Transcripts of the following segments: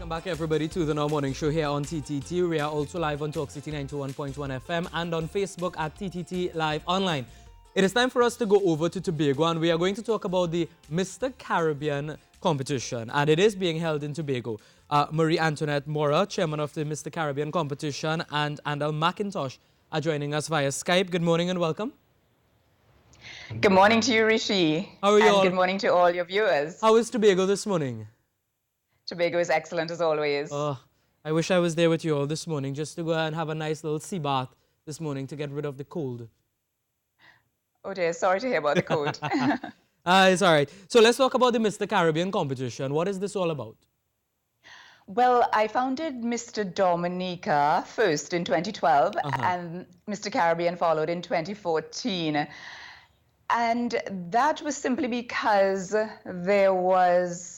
Welcome back, everybody, to the Now Morning Show here on TTT. We are also live on Talk City 91.1 FM and on Facebook at TTT Live Online. It is time for us to go over to Tobago, and we are going to talk about the Mr. Caribbean competition, and it is being held in Tobago. Marie Antoinette Mora, chairman of the Mr. Caribbean competition, and Andal McIntosh are joining us via Skype. Good morning and welcome. Good morning to you, Rishi. How are you all? Good morning to all your viewers. How is Tobago this morning? Tobago is excellent as always. I wish I was there with you all this morning just to go and have a nice little sea bath this morning to get rid of the cold. Oh dear, sorry to hear about the cold. It's all right. So let's talk about the Mr. Caribbean competition. What is this all about? Well, I founded Mr. Dominica first in 2012 and Mr. Caribbean followed in 2014. And that was simply because there was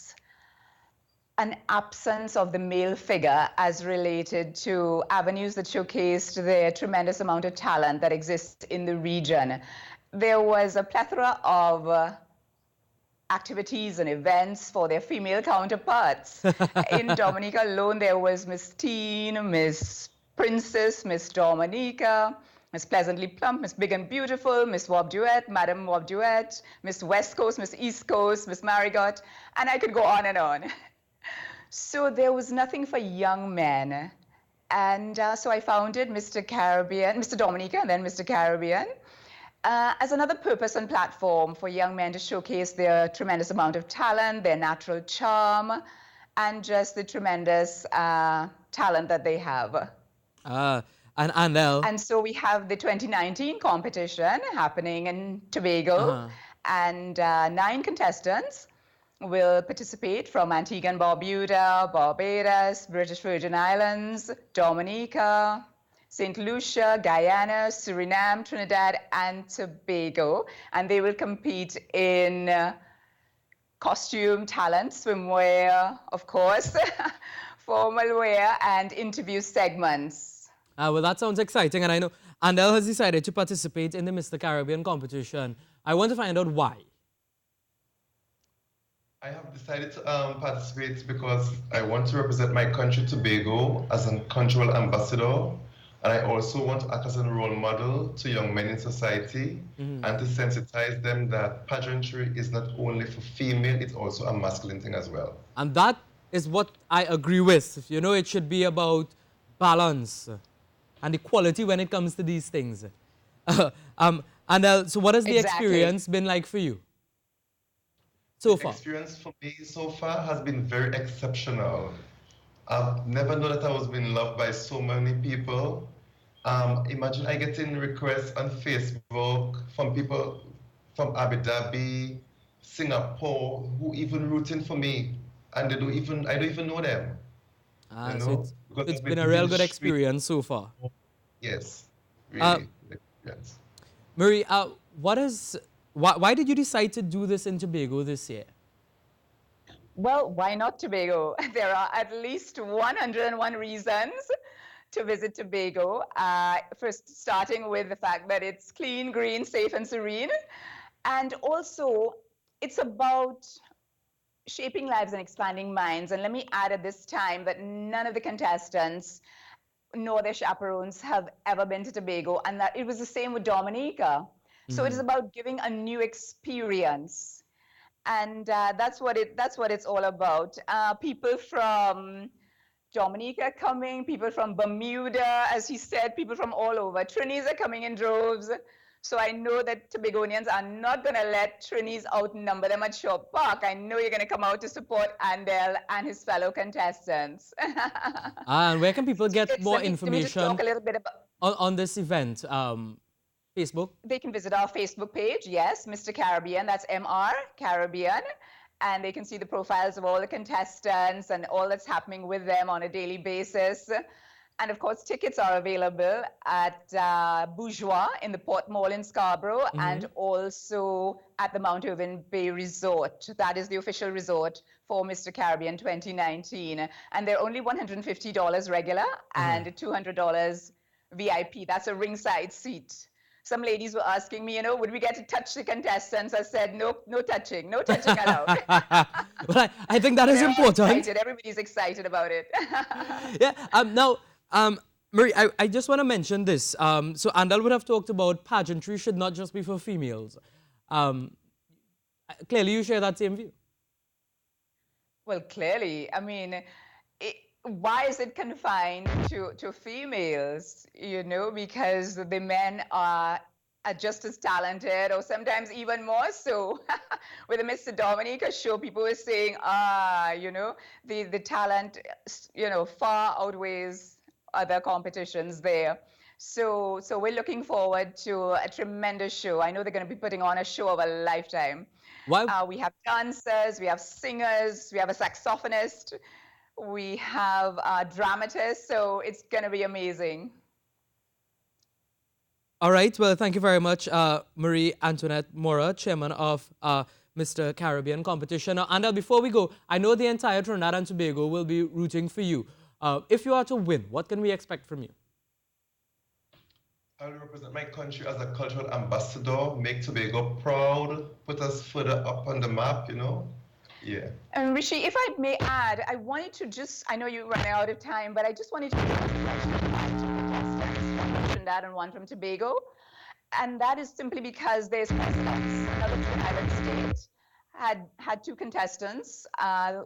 an absence of the male figure as related to avenues that showcased the tremendous amount of talent that exists in the region. There was a plethora of activities and events for their female counterparts. In Dominica alone, there was Miss Teen, Miss Princess, Miss Dominica, Miss Pleasantly Plump, Miss Big and Beautiful, Miss Wob Duet, Madam Wob Duet, Miss West Coast, Miss East Coast, Miss Marigot, and I could go on and on. So there was nothing for young men. And so I founded Mr. Caribbean, Mr. Dominica, and then Mr. Caribbean, as another purpose and platform for young men to showcase their tremendous amount of talent, their natural charm, and just the tremendous talent that they have. And so we have the 2019 competition happening in Tobago, and 9 contestants will participate from Antigua and Barbuda, Barbados, British Virgin Islands, Dominica, St. Lucia, Guyana, Suriname, Trinidad, and Tobago. And they will compete in costume, talent, swimwear, of course, formal wear, and interview segments. Well, that sounds exciting. And I know Andel has decided to participate in the Mr. Caribbean competition. I want to find out why. I have decided to participate because I want to represent my country, Tobago, as a cultural ambassador. And I also want to act as a role model to young men in society and to sensitize them that pageantry is not only for female, it's also a masculine thing as well. And that is what I agree with. You know, it should be about balance and equality when it comes to these things. So what has the experience been like for you so far? The experience for me so far has been very exceptional. I've never known that I was being loved by so many people. Imagine I getting requests on Facebook from people from Abu Dhabi, Singapore, who even rooting for me, and I don't even know them. So it's been a real good experience so far. Yes, really good experience. Marie, why did you decide to do this in Tobago this year? Well, why not Tobago? There are at least 101 reasons to visit Tobago. First, starting with the fact that it's clean, green, safe, and serene. And also, it's about shaping lives and expanding minds. And let me add at this time that none of the contestants nor their chaperones have ever been to Tobago, and that it was the same with Dominica. So it is about giving a new experience. And that's what it's all about. People from Dominica coming, people from Bermuda, as he said, people from all over. Trinis are coming in droves. So I know that Tobagonians are not going to let Trinis outnumber them at Shaw Park. I know you're going to come out to support Andel and his fellow contestants. And where can people get more information let me just talk a little bit about on this event? Facebook? They can visit our Facebook page, yes, Mr. Caribbean, that's MR Caribbean, and they can see the profiles of all the contestants and all that's happening with them on a daily basis. And of course, tickets are available at Bourgeois in the Port Mall in Scarborough and also at the Mount Irving Bay Resort. That is the official resort for Mr. Caribbean 2019. And they're only $150 regular and $200 VIP. That's a ringside seat. some ladies were asking me, would we get to touch the contestants? I said, no, no touching allowed. Well, I think that is They're all important. excited. Everybody's excited about it. Yeah. Now, Marie, I just want to mention this. So Andal would have talked about pageantry should not just be for females. Clearly, you share that same view. Well, clearly, I mean, why is it confined to females? Because the men are just as talented, or sometimes even more so. With the Mr. Dominica show, people were saying, the talent, far outweighs other competitions there. So we're looking forward to a tremendous show. I know they're going to be putting on a show of a lifetime. Why? We have dancers, we have singers, we have a saxophonist, we have dramatists, so it's going to be amazing. All right. Well, thank you very much, Marie Antoinette Mora, chairman of Mr. Caribbean Competition. Now, Andal, before we go, I know the entire Trinidad and Tobago will be rooting for you. If you are to win, what can we expect from you? I will represent my country as a cultural ambassador, make Tobago proud, put us further up on the map, Yeah. And Rishi, if I may add, I wanted to I know you're running out of time, but I just wanted to ask a question about two contestants, one from Trinidad and one from Tobago. And that is simply because there's precedence. Another two-island state had two contestants.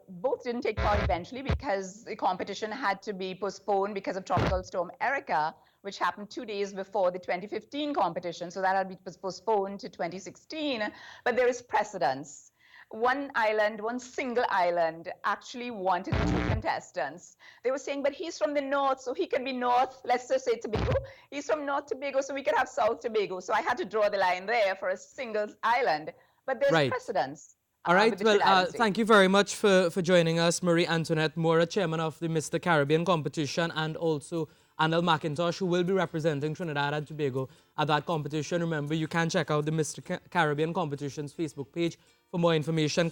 Both didn't take part eventually because the competition had to be postponed because of Tropical Storm Erica, which happened 2 days before the 2015 competition. So that had been postponed to 2016. But there is precedence. One single island, actually wanted two contestants. They were saying, but he's from the north, so he can be north, let's just say Tobago. He's from North Tobago, so we could have South Tobago. So I had to draw the line there for a single island. But there's precedence. All right. Well, thank you very much for joining us, Marie Antoinette Mora, chairman of the Mr. Caribbean competition, and also Andal McIntosh, who will be representing Trinidad and Tobago at that competition. Remember, you can check out the Mr. Caribbean competition's Facebook page for more information.